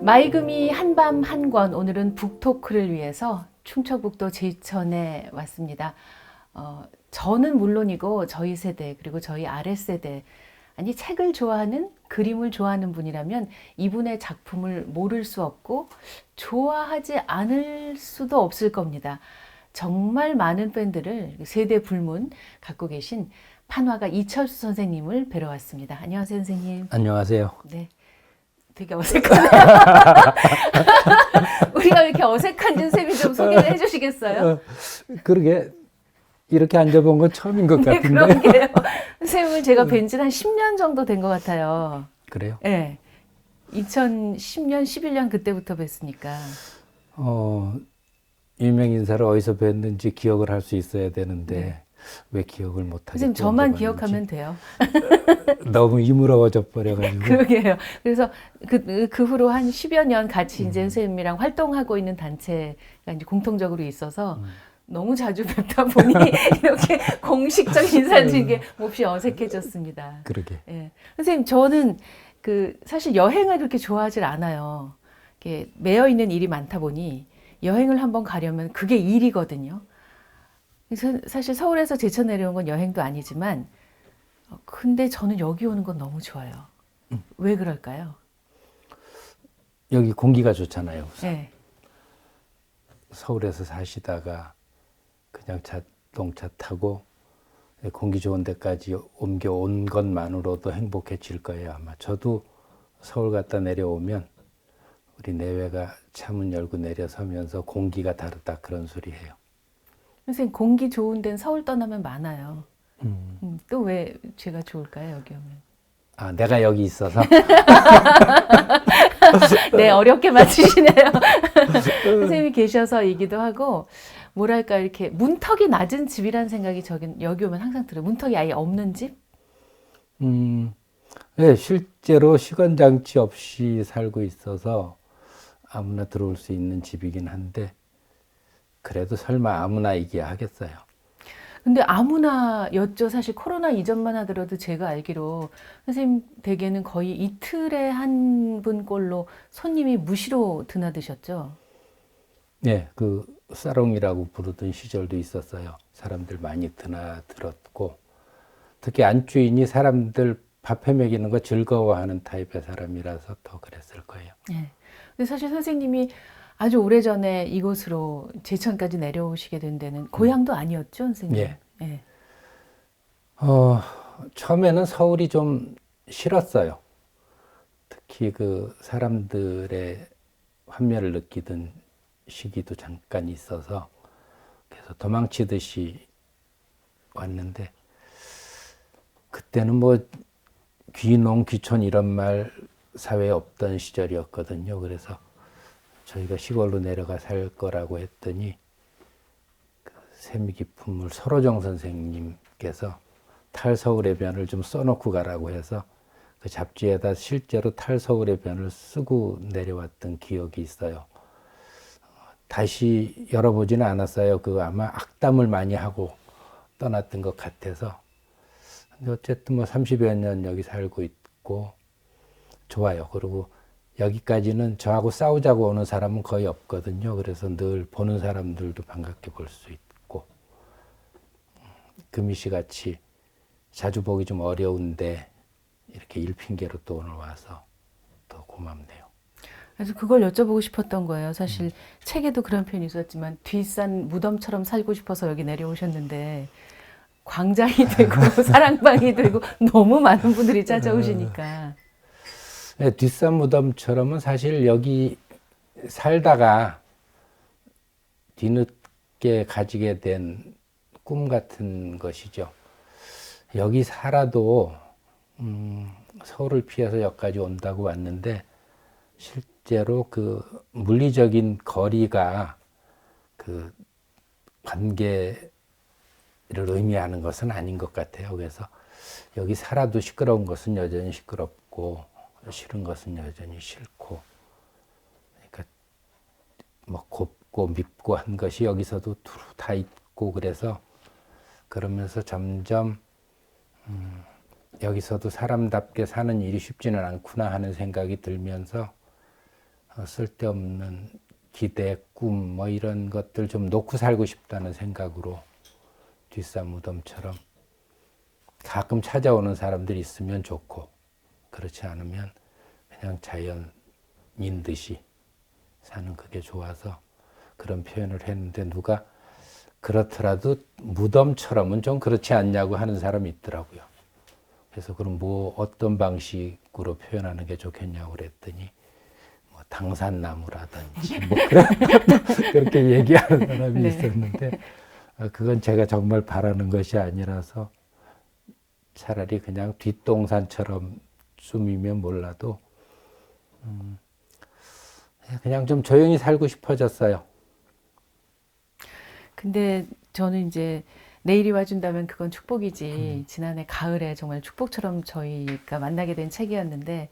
마이금이 한밤 한 권, 오늘은 북토크를 위해서 충청북도 제천에 왔습니다. 저는 물론이고 저희 세대 그리고 저희 아랫세대, 아니 책을 좋아하는, 그림을 좋아하는 분이라면 이분의 작품을 모를 수 없고 좋아하지 않을 수도 없을 겁니다. 정말 많은 팬들을 세대 불문 갖고 계신 판화가 이철수 선생님을 뵈러 왔습니다. 안녕하세요, 선생님. 안녕하세요. 네. 되게 어색하네요. 우리가 왜 이렇게 어색한지 선생님이 좀 소개를 해주시겠어요? 그러게 이렇게 앉아본 건 처음인 것 네, 같은데. 그러게요. 선생님을 제가 뵌 지는 한 10년 정도 된 것 같아요. 그래요? 네. 2010년, 11년 그때부터 뵀으니까. 유명 인사를 어디서 뵀는지 기억을 할 수 있어야 되는데 네. 왜 기억을 못하겠죠? 선생님 저만 기억하면 돼요. 너무 이물어져 버려가지고. 그러게요. 그래서 그 후로 한 10여 년 같이 이제 선생님이랑 활동하고 있는 단체가 이제 공통적으로 있어서 너무 자주 뵙다 보니 이렇게 공식적 인사드리는 게 몹시 어색해졌습니다. 그러게. 예. 선생님, 저는 사실 여행을 그렇게 좋아하질 않아요. 이렇게 매여 있는 일이 많다 보니 여행을 한번 가려면 그게 일이거든요. 그래서 사실 서울에서 제천 내려온 건 여행도 아니지만, 근데 저는 여기 오는 건 너무 좋아요. 왜 그럴까요? 여기 공기가 좋잖아요. 네. 서울에서 사시다가 그냥 자동차 타고 공기 좋은 데까지 옮겨온 것만으로도 행복해질 거예요. 아마 저도 서울 갔다 내려오면 우리 내외가 차문 열고 내려서면서 공기가 다르다 그런 소리 해요. 선생님, 공기 좋은 데는 서울 떠나면 많아요. 또 왜 제가 좋을까요, 여기 오면? 아, 내가 여기 있어서? 네, 어렵게 맞추시네요. 선생님이 계셔서이기도 하고, 뭐랄까, 이렇게 문턱이 낮은 집이라는 생각이 여기 오면 항상 들어요. 문턱이 아예 없는 집? 네, 실제로 시건장치 없이 살고 있어서 아무나 들어올 수 있는 집이긴 한데, 그래도 설마 아무나이기야 하겠어요. 근데 아무나였죠. 사실 코로나 이전만 하더라도 제가 알기로 선생님 댁에는 거의 이틀에 한 분꼴로 손님이 무시로 드나드셨죠. 네, 그 사롱이라고 부르던 시절도 있었어요. 사람들 많이 드나들었고, 특히 안주인이 사람들 밥해 먹이는 거 즐거워하는 타입의 사람이라서 더 그랬을 거예요. 네. 근데 사실 선생님이 아주 오래전에 이곳으로 제천까지 내려오시게 된 데는 고향도 아니었죠, 선생님? 예. 네. 처음에는 서울이 좀 싫었어요. 특히 그 사람들의 환멸을 느끼던 시기도 잠깐 있어서 그래서 도망치듯이 왔는데, 그때는 뭐 귀농, 귀촌 이런 말 사회에 없던 시절이었거든요. 그래서 저희가 시골로 내려가 살 거라고 했더니 그 세미 깊은 물 서로정 선생님께서 탈서울의 변을 좀 써놓고 가라고 해서 그 잡지에다 실제로 탈서울의 변을 쓰고 내려왔던 기억이 있어요. 다시 열어보지는 않았어요. 그 아마 악담을 많이 하고 떠났던 것 같아서. 근데 어쨌든 뭐 30여 년 여기 살고 있고 좋아요. 그리고 여기까지는 저하고 싸우자고 오는 사람은 거의 없거든요. 그래서 늘 보는 사람들도 반갑게 볼 수 있고, 금희 씨 같이 자주 보기 좀 어려운데 이렇게 일 핑계로 또 오늘 와서 더 고맙네요. 그래서 그걸 여쭤보고 싶었던 거예요. 사실 책에도 그런 표현이 있었지만 뒷산 무덤처럼 살고 싶어서 여기 내려오셨는데 광장이 되고 사랑방이 되고 너무 많은 분들이 찾아오시니까. 네, 뒷산 무덤처럼은 사실 여기 살다가 뒤늦게 가지게 된 꿈 같은 것이죠. 여기 살아도 서울을 피해서 여기까지 온다고 왔는데 실제로 그 물리적인 거리가 그 관계를 의미하는 것은 아닌 것 같아요. 그래서 여기 살아도 시끄러운 것은 여전히 시끄럽고 싫은 것은 여전히 싫고, 그러니까 뭐 곱고 밉고 한 것이 여기서도 두루 다 있고 그래서 그러면서 점점 여기서도 사람답게 사는 일이 쉽지는 않구나 하는 생각이 들면서 쓸데없는 기대, 꿈 뭐 이런 것들 좀 놓고 살고 싶다는 생각으로 뒷산 무덤처럼 가끔 찾아오는 사람들이 있으면 좋고 그렇지 않으면 그냥 자연인 듯이 사는 그게 좋아서 그런 표현을 했는데 누가 그렇더라도 무덤처럼은 좀 그렇지 않냐고 하는 사람이 있더라고요. 그래서 그럼 뭐 어떤 방식으로 표현하는 게 좋겠냐고 그랬더니 뭐 당산나무라든지 뭐 그렇게 얘기하는 사람이 네. 있었는데 그건 제가 정말 바라는 것이 아니라서 차라리 그냥 뒷동산처럼 숨이면 몰라도 그냥 좀 조용히 살고 싶어졌어요. 근데 저는 이제 내일이 와준다면 그건 축복이지. 지난해 가을에 정말 축복처럼 저희가 만나게 된 책이었는데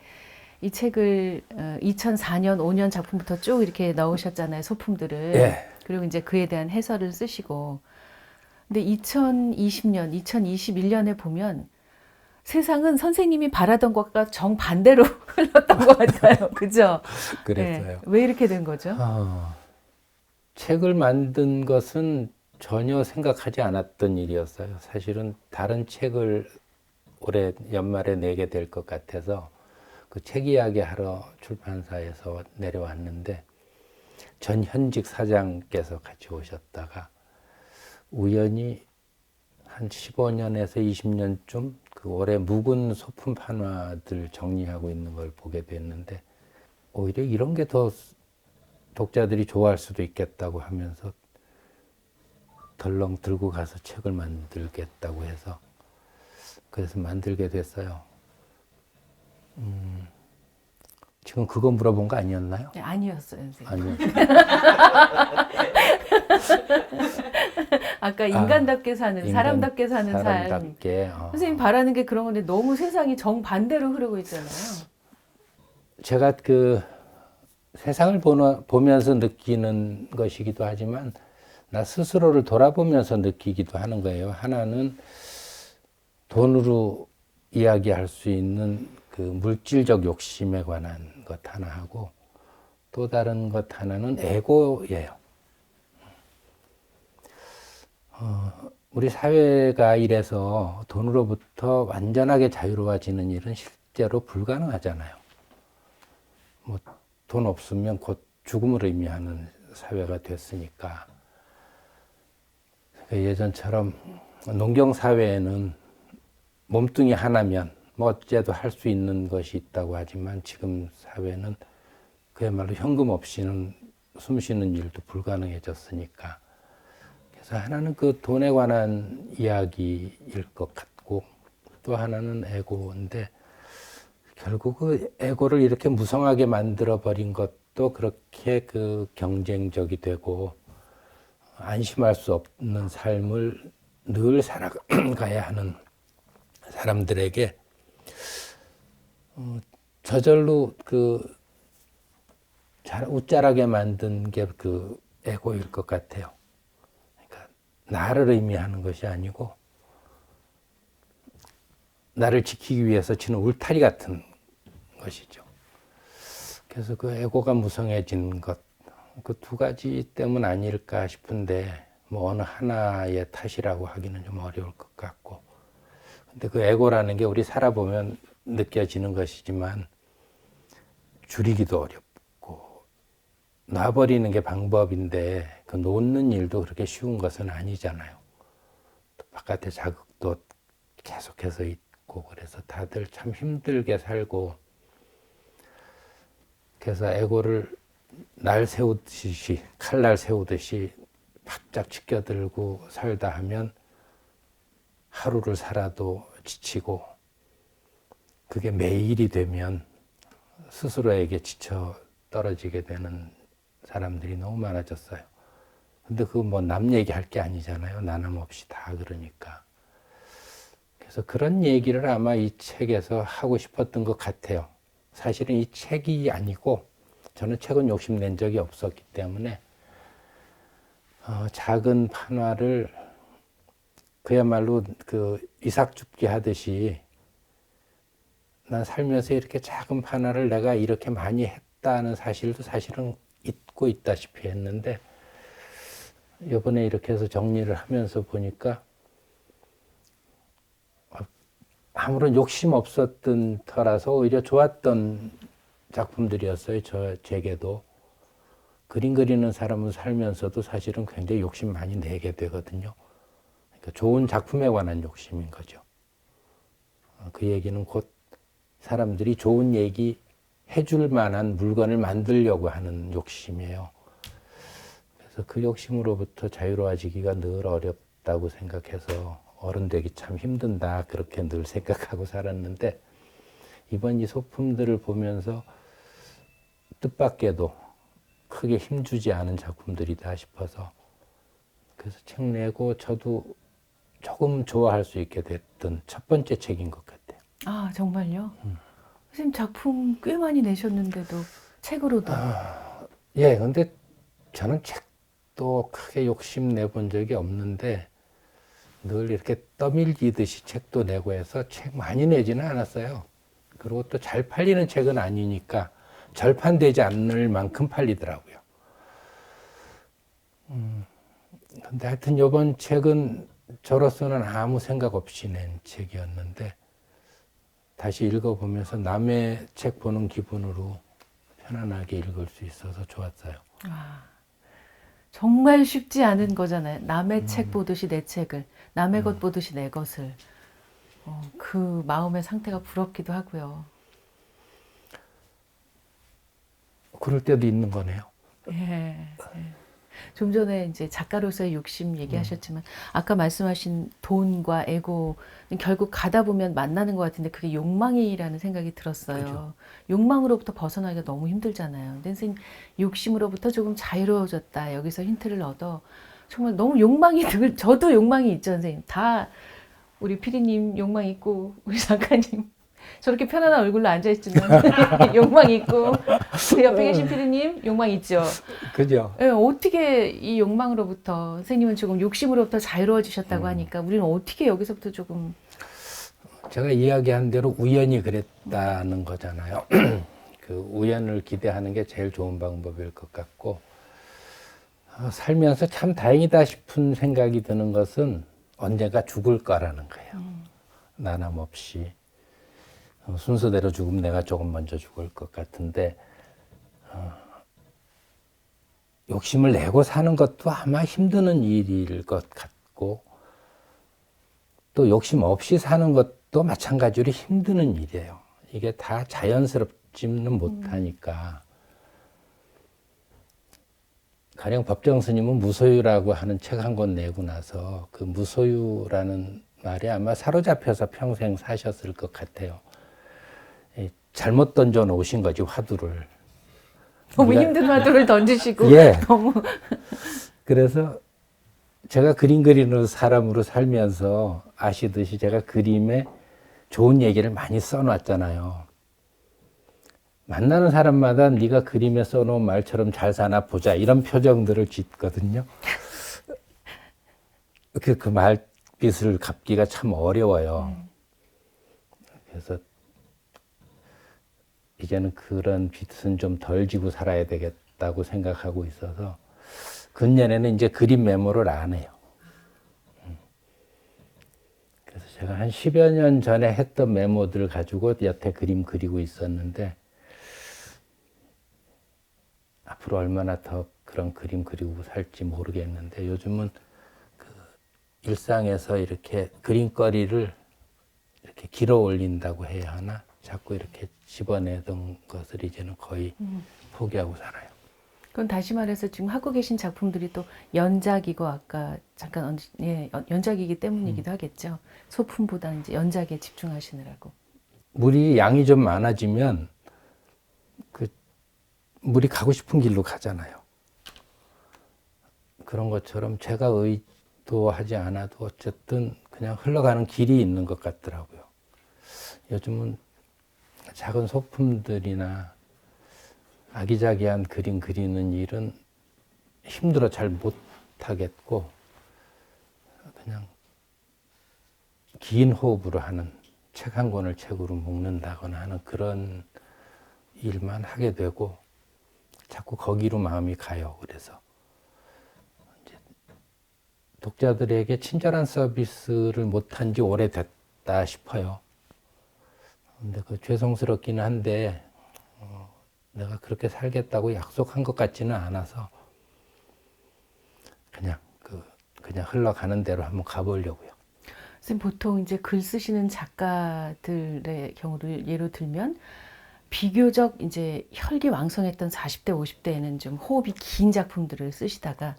이 책을 2004년, 5년 작품부터 쭉 이렇게 넣으셨잖아요, 소품들을. 예. 그리고 이제 그에 대한 해설을 쓰시고. 근데 2020년, 2021년에 보면 세상은 선생님이 바라던 것과 정반대로 흘렀던 것 같아요. 그죠? 그랬어요. 네. 왜 이렇게 된 거죠? 책을 만든 것은 전혀 생각하지 않았던 일이었어요. 사실은 다른 책을 올해 연말에 내게 될 것 같아서 그 책 이야기 하러 출판사에서 내려왔는데 전 현직 사장께서 같이 오셨다가 우연히 한 15년에서 20년쯤 그 올해 묵은 소품 판화들 정리하고 있는 걸 보게 됐는데 오히려 이런 게 더 독자들이 좋아할 수도 있겠다고 하면서 덜렁 들고 가서 책을 만들겠다고 해서 그래서 만들게 됐어요. 지금 그거 물어본 거 아니었나요? 네, 아니었어요, 선생님. 아니요. 아까 인간답게 사는, 사람답게 사는 삶. 사람답게. 선생님 바라는 게 그런 건데 너무 세상이 정반대로 흐르고 있잖아요. 제가 그 세상을 보면서 느끼는 것이기도 하지만 나 스스로를 돌아보면서 느끼기도 하는 거예요. 하나는 돈으로 이야기할 수 있는 그 물질적 욕심에 관한 것 하나 하고 또 다른 것 하나는 에고예요. 우리 사회가 이래서 돈으로부터 완전하게 자유로워지는 일은 실제로 불가능하잖아요. 뭐 돈 없으면 곧 죽음을 의미하는 사회가 됐으니까. 예전처럼 농경 사회에는 몸뚱이 하나면 뭐 어째도 할 수 있는 것이 있다고 하지만 지금 사회는 그야말로 현금 없이는 숨 쉬는 일도 불가능해졌으니까. 그래서 하나는 그 돈에 관한 이야기일 것 같고 또 하나는 에고인데 결국 그 에고를 이렇게 무성하게 만들어 버린 것도 그렇게 그 경쟁적이 되고 안심할 수 없는 삶을 늘 살아가야 하는 사람들에게 저절로 그 웃자라게 만든 게 그 에고일 것 같아요. 그러니까 나를 의미하는 것이 아니고 나를 지키기 위해서 치는 울타리 같은 것이죠. 그래서 그 에고가 무성해진 것, 그 두 가지 때문 아닐까 싶은데 뭐 어느 하나의 탓이라고 하기는 좀 어려울 것 같고 근데 그 에고라는 게 우리 살아보면 느껴지는 것이지만 줄이기도 어렵고 놔버리는 게 방법인데 그 놓는 일도 그렇게 쉬운 것은 아니잖아요. 또 바깥에 자극도 계속해서 있고 그래서 다들 참 힘들게 살고 그래서 에고를 날 세우듯이 칼날 세우듯이 바짝 지켜들고 살다 하면 하루를 살아도 지치고 그게 매일이 되면 스스로에게 지쳐 떨어지게 되는 사람들이 너무 많아졌어요. 근데 그거 뭐 남 얘기할 게 아니잖아요. 나남 없이 다 그러니까. 그래서 그런 얘기를 아마 이 책에서 하고 싶었던 것 같아요. 사실은 이 책이 아니고 저는 책은 욕심낸 적이 없었기 때문에 작은 판화를 그야말로 그 이삭줍기 하듯이 난 살면서 이렇게 작은 판화를 내가 이렇게 많이 했다는 사실도 사실은 잊고 있다시피 했는데 이번에 이렇게 해서 정리를 하면서 보니까 아무런 욕심 없었던 터라서 오히려 좋았던 작품들이었어요. 제게도. 그림 그리는 사람은 살면서도 사실은 굉장히 욕심 많이 내게 되거든요. 그러니까 좋은 작품에 관한 욕심인 거죠. 그 얘기는 곧 사람들이 좋은 얘기 해줄 만한 물건을 만들려고 하는 욕심이에요. 그래서 그 욕심으로부터 자유로워지기가 늘 어렵다고 생각해서 어른 되기 참 힘든다 그렇게 늘 생각하고 살았는데 이번 이 소품들을 보면서 뜻밖에도 크게 힘주지 않은 작품들이다 싶어서 그래서 책 내고 저도 조금 좋아할 수 있게 됐던 첫 번째 책인 것 같아요. 아, 정말요? 선생님 작품 꽤 많이 내셨는데도 책으로도. 예, 근데 저는 책도 크게 욕심 내본 적이 없는데 늘 이렇게 떠밀리듯이 책도 내고 해서 책 많이 내지는 않았어요. 그리고 또 잘 팔리는 책은 아니니까 절판되지 않을 만큼 팔리더라고요. 근데 하여튼 이번 책은 저로서는 아무 생각 없이 낸 책이었는데 다시 읽어보면서 남의 책 보는 기분으로 편안하게 읽을 수 있어서 좋았어요. 와, 정말 쉽지 않은 거잖아요. 남의 책 보듯이 내 책을, 남의 것 보듯이 내 것을. 그 마음의 상태가 부럽기도 하고요. 그럴 때도 있는 거네요. 예. 좀 전에 이제 작가로서의 욕심 얘기하셨지만 아까 말씀하신 돈과 에고는 결국 가다 보면 만나는 것 같은데 그게 욕망이라는 생각이 들었어요. 그죠. 욕망으로부터 벗어나기가 너무 힘들잖아요. 근데 선생님 욕심으로부터 조금 자유로워졌다. 여기서 힌트를 얻어 정말 너무 욕망이 저도 욕망이 있죠, 선생님. 다 우리 피디님 욕망 있고 우리 작가님 저렇게 편안한 얼굴로 앉아있지만 욕망 있고 그 옆에 계신 피디님 욕망 있죠. 그죠. 예, 어떻게 이 욕망으로부터 선생님은 조금 욕심으로부터 자유로워지셨다고 하니까 우리는 어떻게 여기서부터 조금 제가 이야기한 대로 우연히 그랬다는 거잖아요. 그 우연을 기대하는 게 제일 좋은 방법일 것 같고 살면서 참 다행이다 싶은 생각이 드는 것은 언젠가 죽을 거라는 거예요. 나남 없이. 순서대로 죽으면 내가 조금 먼저 죽을 것 같은데 욕심을 내고 사는 것도 아마 힘드는 일일 것 같고 또 욕심 없이 사는 것도 마찬가지로 힘드는 일이에요. 이게 다 자연스럽지는 못하니까 가령 법정 스님은 무소유라고 하는 책 한 권 내고 나서 그 무소유라는 말에 아마 사로잡혀서 평생 사셨을 것 같아요. 잘못 던져 놓으신 거지 화두를. 너무 힘든 화두를 던지시고 예. 너무 그래서 제가 그림 그리는 사람으로 살면서 아시듯이 제가 그림에 좋은 얘기를 많이 써놨잖아요. 만나는 사람마다 네가 그림에 써놓은 말처럼 잘 사나 보자 이런 표정들을 짓거든요. 그 말빛을 갚기가 참 어려워요. 그래서 이제는 그런 빚은 좀 덜 지고 살아야 되겠다고 생각하고 있어서 근년에는 이제 그림 메모를 안 해요. 그래서 제가 한 10여 년 전에 했던 메모들 가지고 여태 그림 그리고 있었는데 앞으로 얼마나 더 그런 그림 그리고 살지 모르겠는데 요즘은 그 일상에서 이렇게 그림거리를 이렇게 길어 올린다고 해야 하나? 자꾸 이렇게 집어내던 것을 이제는 거의 포기하고 살아요. 그럼 다시 말해서 지금 하고 계신 작품들이 또 연작이고 아까 잠깐 연작이기 때문이기도 하겠죠. 소품보다 이제 연작에 집중하시느라고. 물이 양이 좀 많아지면 그 물이 가고 싶은 길로 가잖아요. 그런 것처럼 제가 의도하지 않아도 어쨌든 그냥 흘러가는 길이 있는 것 같더라고요. 요즘은 작은 소품들이나 아기자기한 그림 그리는 일은 힘들어 잘 못 하겠고 그냥 긴 호흡으로 하는 책 한 권을 책으로 묶는다거나 하는 그런 일만 하게 되고 자꾸 거기로 마음이 가요. 그래서 이제 독자들에게 친절한 서비스를 못한 지 오래됐다 싶어요. 근데 그 죄송스럽기는 한데 내가 그렇게 살겠다고 약속한 것 같지는 않아서 그냥 흘러가는 대로 한번 가보려고요. 선생님 보통 이제 글 쓰시는 작가들의 경우를 예로 들면 비교적 이제 혈기왕성했던 40대, 50대에는 좀 호흡이 긴 작품들을 쓰시다가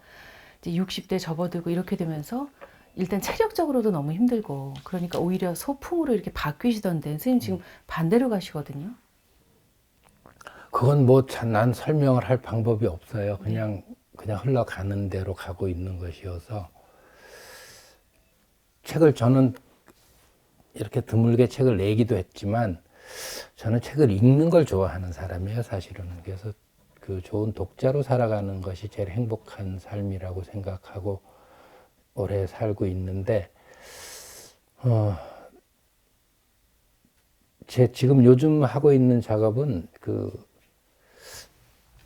이제 60대 접어들고 이렇게 되면서 일단 체력적으로도 너무 힘들고 그러니까 오히려 소풍으로 이렇게 바뀌시던데 선생님 지금 반대로 가시거든요. 그건 뭐 난 설명을 할 방법이 없어요. 그냥 흘러가는 대로 가고 있는 것이어서 책을 저는 이렇게 드물게 책을 내기도 했지만 저는 책을 읽는 걸 좋아하는 사람이에요, 사실은. 그래서 그 좋은 독자로 살아가는 것이 제일 행복한 삶이라고 생각하고 오래 살고 있는데, 제 지금 요즘 하고 있는 작업은 그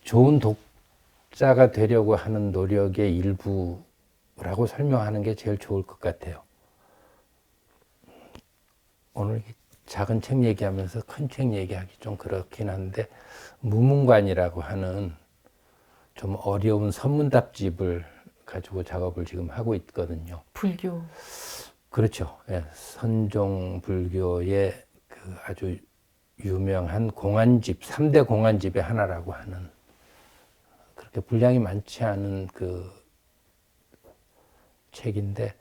좋은 독자가 되려고 하는 노력의 일부라고 설명하는 게 제일 좋을 것 같아요. 오늘 작은 책 얘기하면서 큰 책 얘기하기 좀 그렇긴 한데 무문관이라고 하는 좀 어려운 선문답집을 가지고 작업을 지금 하고 있거든요. 불교. 그렇죠. 예, 선종 불교의 그 아주 유명한 공안집, 3대 공안집의 하나라고 하는 그렇게 분량이 많지 않은 그 책인데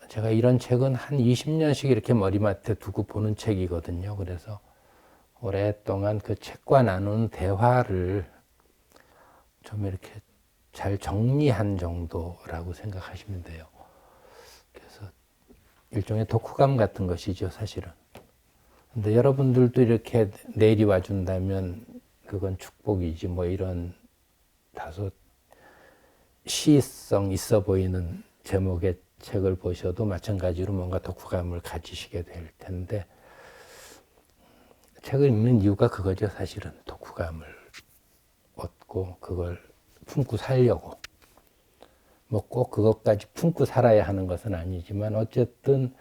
제가 이런 책은 한 20년씩 이렇게 머리맡에 두고 보는 책이거든요. 그래서 오랫동안 그 책과 나누는 대화를 좀 이렇게 잘 정리한 정도라고 생각하시면 돼요. 그래서 일종의 독후감 같은 것이죠, 사실은. 근데 여러분들도 이렇게 내리와 준다면 그건 축복이지, 뭐 이런 다소 시성 있어 보이는 제목의 책을 보셔도 마찬가지로 뭔가 독후감을 가지시게 될 텐데 책을 읽는 이유가 그거죠, 사실은. 독후감을 얻고 그걸 품고 살려고. 뭐 꼭 그것까지 품고 살아야 하는 것은 아니지만 어쨌든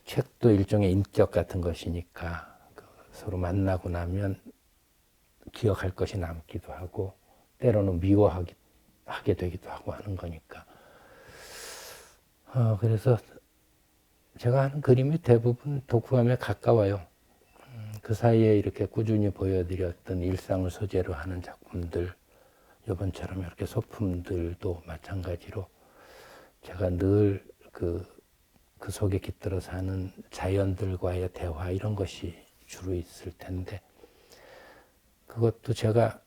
책도 일종의 인격 같은 것이니까 서로 만나고 나면 기억할 것이 남기도 하고 때로는 미워하게 되기도 하고 하는 거니까. 그래서 제가 하는 그림이 대부분 독후감에 가까워요. 그 사이에 이렇게 꾸준히 보여드렸던 일상을 소재로 하는 작품들, 이번처럼 이렇게 소품들도 마찬가지로 제가 늘 그 속에 깃들어 사는 자연들과의 대화 이런 것이 주로 있을 텐데 그것도 제가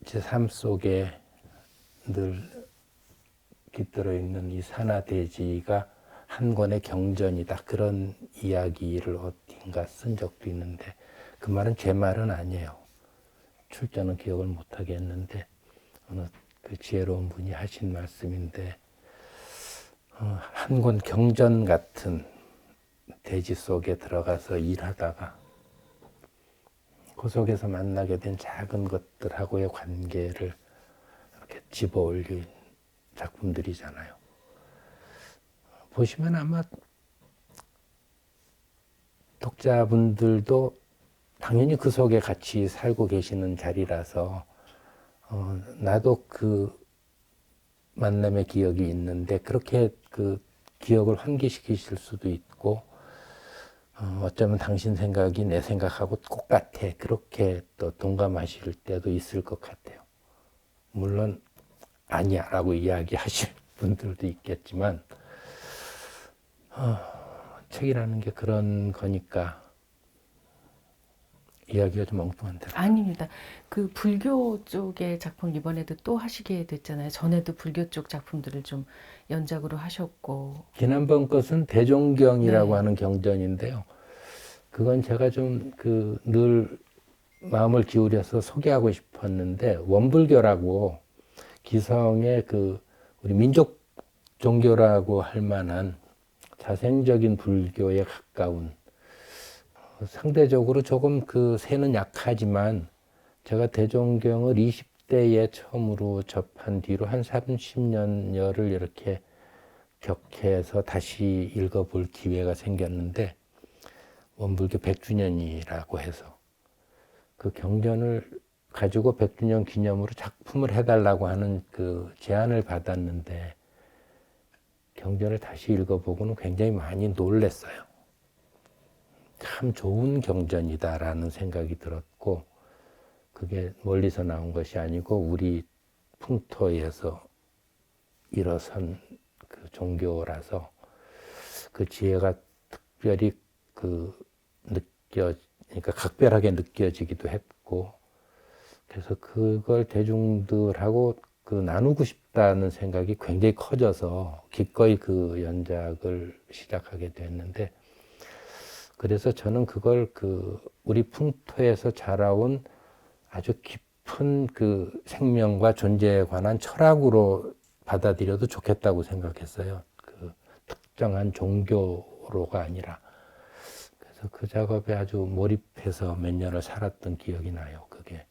제 삶 속에 늘 깃들어 있는 이 산하대지가 한 권의 경전이다. 그런 이야기를 어딘가 쓴 적도 있는데 그 말은 제 말은 아니에요. 출처는 기억을 못하게 했는데 어느 그 지혜로운 분이 하신 말씀인데 한 권 경전 같은 대지 속에 들어가서 일하다가 그 속에서 만나게 된 작은 것들하고의 관계를 이렇게 집어올린 작품들이잖아요. 보시면 아마 독자분들도 당연히 그 속에 같이 살고 계시는 자리라서 나도 그 만남의 기억이 있는데 그렇게 그 기억을 환기시키실 수도 있고 어쩌면 당신 생각이 내 생각하고 똑같아. 그렇게 또 동감하실 때도 있을 것 같아요. 물론 아니야 라고 이야기하실 분들도 있겠지만 책이라는 게 그런 거니까 이야기가 좀 엉뚱한데. 아닙니다. 그 불교 쪽의 작품 이번에도 또 하시게 됐잖아요. 전에도 불교 쪽 작품들을 좀 연작으로 하셨고. 지난번 것은 대종경이라고 네. 하는 경전인데요. 그건 제가 좀 늘 마음을 기울여서 소개하고 싶었는데 원불교라고 기성의 그 우리 민족 종교라고 할 만한 자생적인 불교에 가까운, 상대적으로 조금 그 세는 약하지만 제가 대종경을 20대에 처음으로 접한 뒤로 한 30년여를 이렇게 격해서 다시 읽어볼 기회가 생겼는데, 원불교 100주년이라고 해서 그 경전을 가지고 100주년 기념으로 작품을 해달라고 하는 그 제안을 받았는데, 경전을 다시 읽어보고는 굉장히 많이 놀랐어요. 참 좋은 경전이다라는 생각이 들었고, 그게 멀리서 나온 것이 아니고 우리 풍토에서 일어선 그 종교라서 그 지혜가 특별히 그러니까 각별하게 느껴지기도 했고, 그래서 그걸 대중들하고 그 나누고 싶다는 생각이 굉장히 커져서 기꺼이 그 연작을 시작하게 됐는데, 그래서 저는 그걸 그 우리 풍토에서 자라온 아주 깊은 그 생명과 존재에 관한 철학으로 받아들여도 좋겠다고 생각했어요. 그 특정한 종교로가 아니라. 그래서 그 작업에 아주 몰입해서 몇 년을 살았던 기억이 나요. 그게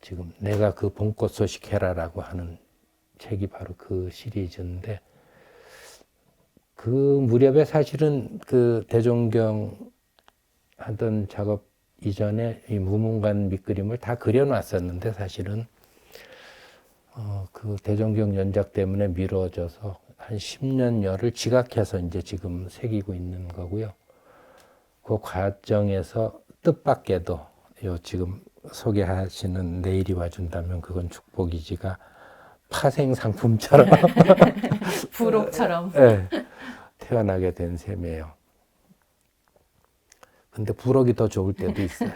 지금 내가 그 봄꽃 소식해라라고 하는 책이 바로 그 시리즈인데, 그 무렵에 사실은 그 대종경 하던 작업 이전에 이 무문관 밑그림을 다 그려놨었는데, 사실은 그 대종경 연작 때문에 미뤄져서 한 10년여를 지각해서 이제 지금 새기고 있는 거고요. 그 과정에서 뜻밖에도 요 지금 소개하시는 내일이 와준다면 그건 축복이지가 파생 상품처럼 부록처럼. 네, 태어나게 된 셈이에요. 근데 부록이 더 좋을 때도 있어요.